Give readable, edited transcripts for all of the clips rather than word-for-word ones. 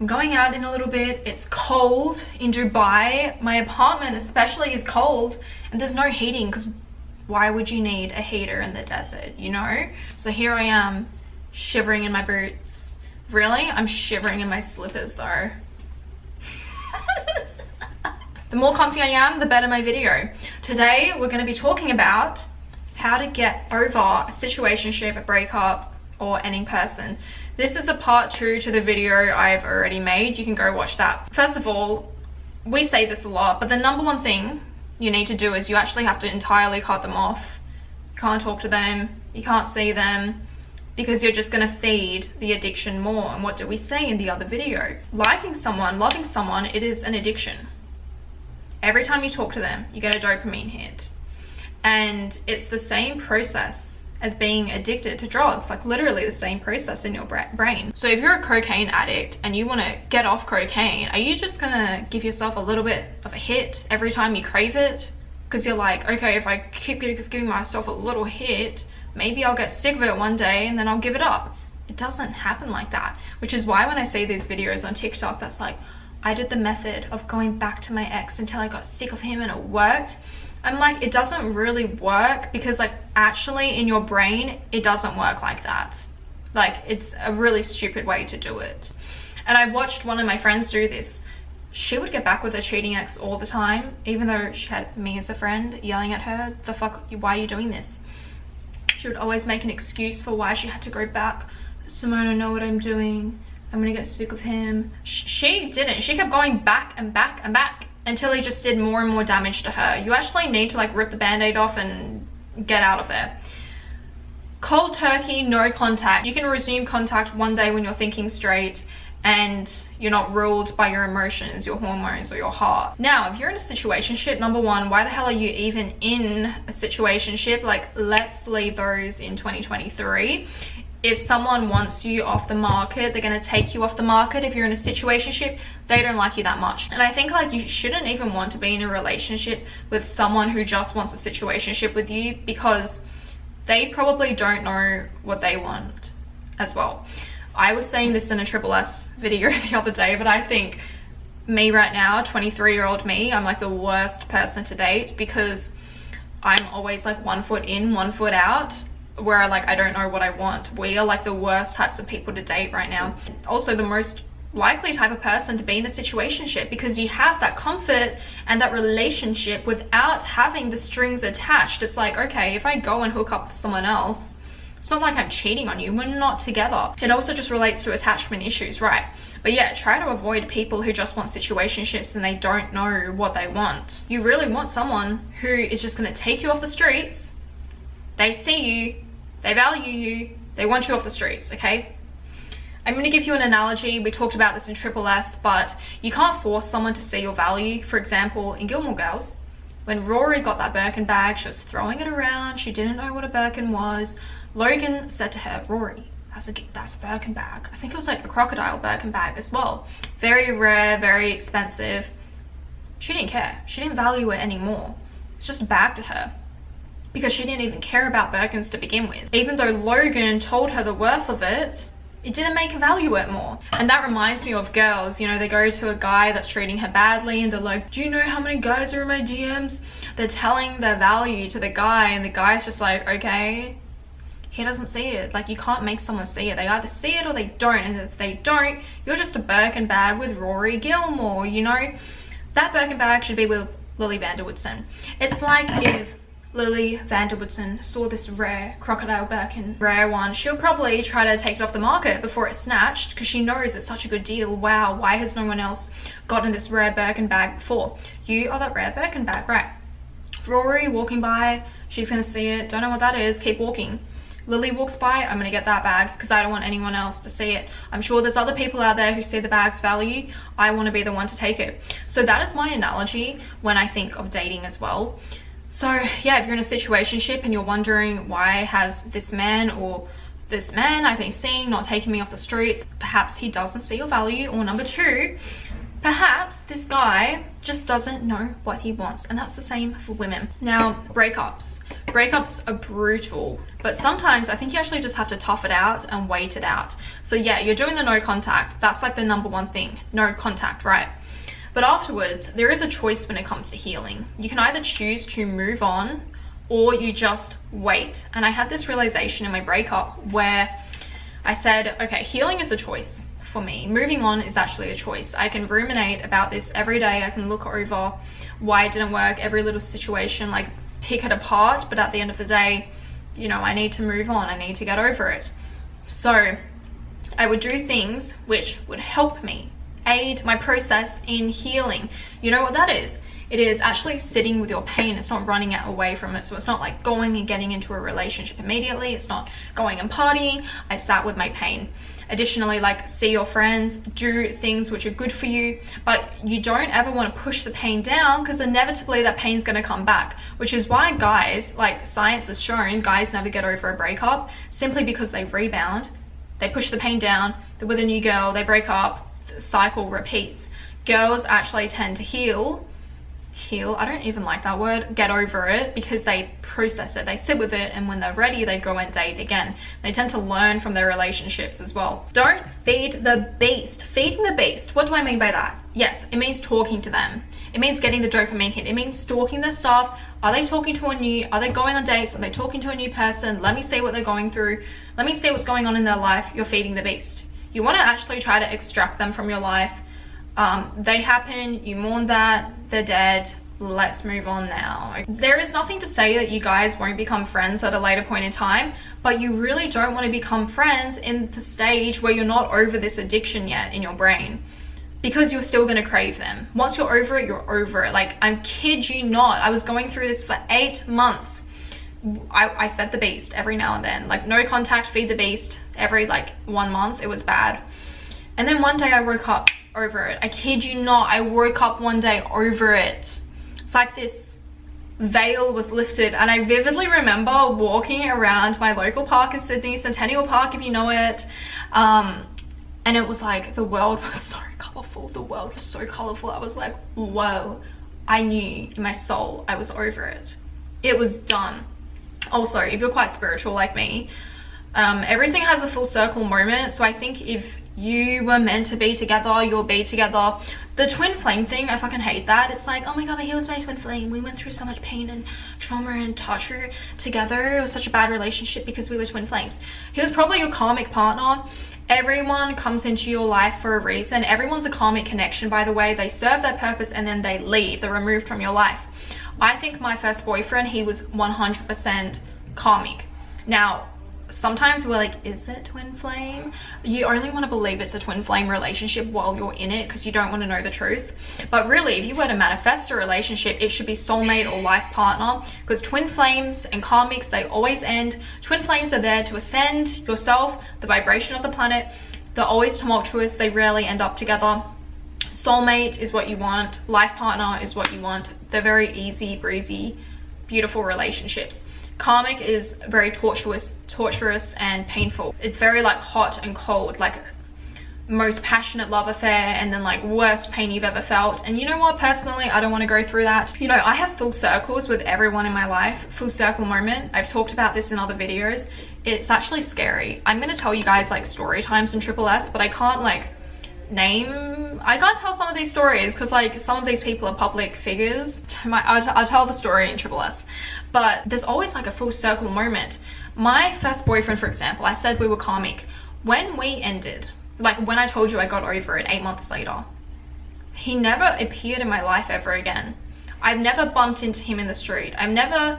I'm going out in a little bit. It's cold in Dubai. My apartment especially is cold and there's no heating, because why would you need a heater in the desert, you know? So here I am shivering in my boots. Really? I'm shivering in my slippers though. The more comfy I am, the better my video. Today, we're going to be talking about how to get over a situationship, a breakup, or any person. This is a part 2 to the video I've already made. You can go watch that. First of all, we say this a lot, but the number one thing you need to do is you actually have to entirely cut them off. You can't talk to them, you can't see them, because you're just going to feed the addiction more. And what did we say in the other video? Liking someone, loving someone, it is an addiction. Every time you talk to them, you get a dopamine hit. And it's the same process as being addicted to drugs, like literally the same process in your brain. So if you're a cocaine addict and you want to get off cocaine, are you just gonna give yourself a little bit of a hit every time you crave it? Because you're like, okay, if I keep giving myself a little hit, maybe I'll get sick of it one day and then I'll give it up. It doesn't happen like that, which is why when I see these videos on TikTok that's like, I did the method of going back to my ex until I got sick of him and it worked. I'm like, it doesn't really work, because like actually in your brain, it doesn't work like that. Like, it's a really stupid way to do it. And I watched one of my friends do this. She would get back with her cheating ex all the time, even though she had me as a friend yelling at her, the fuck, why are you doing this? She would always make an excuse for why she had to go back. Simone, I know what I'm doing. I'm gonna get sick of him. She didn't. She kept going back and back and back until he just did more and more damage to her. You actually need to like rip the band-aid off and get out of there. Cold turkey, no contact. You can resume contact one day when you're thinking straight and you're not ruled by your emotions, your hormones, or your heart. Now, if you're in a situationship, number one, why the hell are you even in a situationship? Like, let's leave those in 2023. If someone wants you off the market, they're going to take you off the market. If you're in a situationship, they don't like you that much. And I think like you shouldn't even want to be in a relationship with someone who just wants a situationship with you, because they probably don't know what they want as well. I was saying this in a Triple S video the other day, but I think me right now, 23-year-old me, I'm like the worst person to date, because I'm always like 1 foot in, 1 foot out, where like I don't know what I want. We are like the worst types of people to date right now. Also the most likely type of person to be in a situationship, because you have that comfort and that relationship without having the strings attached. It's like, okay, if I go and hook up with someone else, it's not like I'm cheating on you, we're not together. It also just relates to attachment issues, right? But yeah, try to avoid people who just want situationships and they don't know what they want. You really want someone who is just going to take you off the streets. They see you, they value you, they want you off the streets, okay? I'm going to give you an analogy. We talked about this in Triple S, but you can't force someone to see your value. For example, in Gilmore Girls, when Rory got that Birkin bag, she was throwing it around, she didn't know what a Birkin was. Logan said to her, Rory, that's a Birkin bag. I think it was like a crocodile Birkin bag as well. Very rare, very expensive. She didn't care. She didn't value it anymore. It's just a bag to her, because she didn't even care about Birkins to begin with. Even though Logan told her the worth of it, it didn't make her value it more. And that reminds me of girls, you know, they go to a guy that's treating her badly and they're like, do you know how many guys are in my DMs? They're telling their value to the guy and the guy's just like, okay, he doesn't see it. Like, you can't make someone see it. They either see it or they don't. And if they don't, you're just a Birkin bag with Rory Gilmore, you know? That Birkin bag should be with Lily Vanderwoodson. It's like if Lily Vanderwoodson saw this rare crocodile Birkin, rare one, she'll probably try to take it off the market before it's snatched, because she knows it's such a good deal. Wow, why has no one else gotten this rare Birkin bag before? You are that rare Birkin bag, right? Rory walking by, she's gonna see it, don't know what that is, keep walking. Lily walks by, I'm gonna get that bag because I don't want anyone else to see it. I'm sure there's other people out there who see the bag's value. I want to be the one to take it. So that is my analogy when I think of dating as well. So yeah, if you're in a situationship and you're wondering why has this man or this man I've been seeing not taking me off the streets, perhaps he doesn't see your value, or number two, perhaps this guy just doesn't know what he wants, and that's the same for women. Now, breakups. Breakups are brutal, but sometimes I think you actually just have to tough it out and wait it out. So yeah, you're doing the no contact. That's like the number one thing, no contact, right? But afterwards, there is a choice when it comes to healing. You can either choose to move on or you just wait. And I had this realization in my breakup where I said, okay, healing is a choice for me. Moving on is actually a choice. I can ruminate about this every day. I can look over why it didn't work, every little situation, like pick it apart. But at the end of the day, you know, I need to move on. I need to get over it. So I would do things which would help me, aid my process in healing. You know what that is? It is actually sitting with your pain. It's not running away from it. So it's not like going and getting into a relationship immediately. It's not going and partying. I sat with my pain. Additionally, like see your friends, do things which are good for you, but you don't ever want to push the pain down because inevitably that pain's going to come back, which is why guys, like science has shown, guys never get over a breakup simply because they rebound. They push the pain down, they're with a new girl, they break up, the cycle repeats. Girls actually tend to heal, I don't even like that word, get over it, because they process it, they sit with it, and when they're ready they go and date again. They tend to learn from their relationships as well. Don't feed the beast. Feeding the beast, what do I mean by that? Yes, it means talking to them. It means getting the dopamine hit. It means stalking their stuff. Are they talking to are they going on dates? Are they talking to a new person? Let me see what they're going through. Let me see what's going on in their life. You're feeding the beast. You want to actually try to extract them from your life. They happen, you mourn that, they're dead, let's move on now. There is nothing to say that you guys won't become friends at a later point in time, but you really don't want to become friends in the stage where you're not over this addiction yet in your brain, because you're still going to crave them. Once you're over it, you're over it. Like, I kid you not, I was going through this for 8 months. I fed the beast every now and then, like no contact, feed the beast every like 1 month. It was bad. And then one day I woke up over it. I kid you not, I woke up one day over it. It's like this veil was lifted, and I vividly remember walking around my local park in Sydney, Centennial Park if you know it, and it was like the world was so colorful. The world was so colorful. I was like, whoa. I knew in my soul I was over it. It was done. Also, if you're quite spiritual like me, everything has a full circle moment. So I think if you were meant to be together, you'll be together. The twin flame thing, I fucking hate that. It's like, oh my god, but he was my twin flame. We went through so much pain and trauma and torture together. It was such a bad relationship because we were twin flames. He was probably your karmic partner. Everyone comes into your life for a reason. Everyone's a karmic connection, by the way. They serve their purpose and then they leave. They're removed from your life. I think my first boyfriend, he was 100% karmic. Now, sometimes we're like, is it twin flame? You only want to believe it's a twin flame relationship while you're in it because you don't want to know the truth. But really, if you were to manifest a relationship, it should be soulmate or life partner, because twin flames and karmics, they always end. Twin flames are there to ascend yourself, the vibration of the planet. They're always tumultuous. They rarely end up together. Soulmate is what you want. Life partner is what you want. They're very easy breezy, beautiful relationships. Karmic is very torturous and painful. It's very like hot and cold, like most passionate love affair and then like worst pain you've ever felt. And you know what, personally, I don't want to go through that. You know, I have full circles with everyone in my life. Full circle moment. I've talked about this in other videos. It's actually scary. I'm going to tell you guys like story times in Triple S, but I can't like I can't tell some of these stories because like some of these people are public figures. I'll tell the story in Triple S, but there's always like a full circle moment. My first boyfriend, for example, I said we were karmic. When we ended, like when I told you I got over it 8 months later, he never appeared in my life ever again. I've never bumped into him in the street. I've never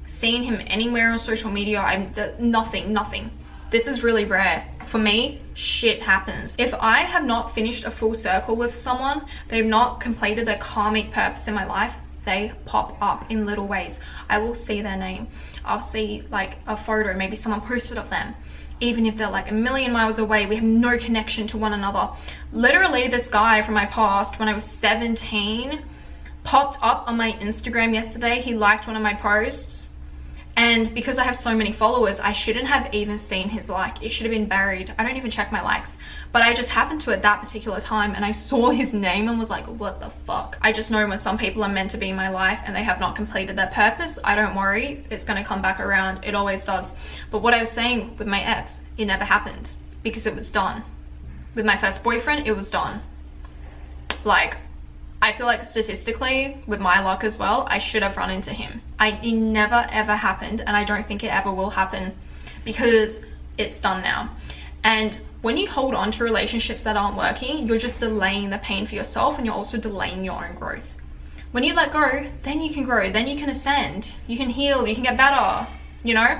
seen him anywhere on social media. Nothing. This is really rare. For me, shit happens. If I have not finished a full circle with someone, they've not completed their karmic purpose in my life, they pop up in little ways. I will see their name. I'll see like a photo, maybe someone posted of them. Even if they're like a million miles away, we have no connection to one another. Literally, this guy from my past, when I was 17, popped up on my Instagram yesterday. He liked one of my posts. And because I have so many followers, I shouldn't have even seen his like. It should have been buried. I don't even check my likes. But I just happened to at that particular time and I saw his name and was like, what the fuck? I just know when some people are meant to be in my life and they have not completed their purpose, I don't worry. It's going to come back around. It always does. But what I was saying with my ex, it never happened because it was done. With my first boyfriend, it was done. Like, I feel like statistically, with my luck as well, I should have run into him. It never ever happened, and I don't think it ever will happen because it's done now. And when you hold on to relationships that aren't working, you're just delaying the pain for yourself, and you're also delaying your own growth. When you let go, then you can grow, then you can ascend, you can heal, you can get better, you know?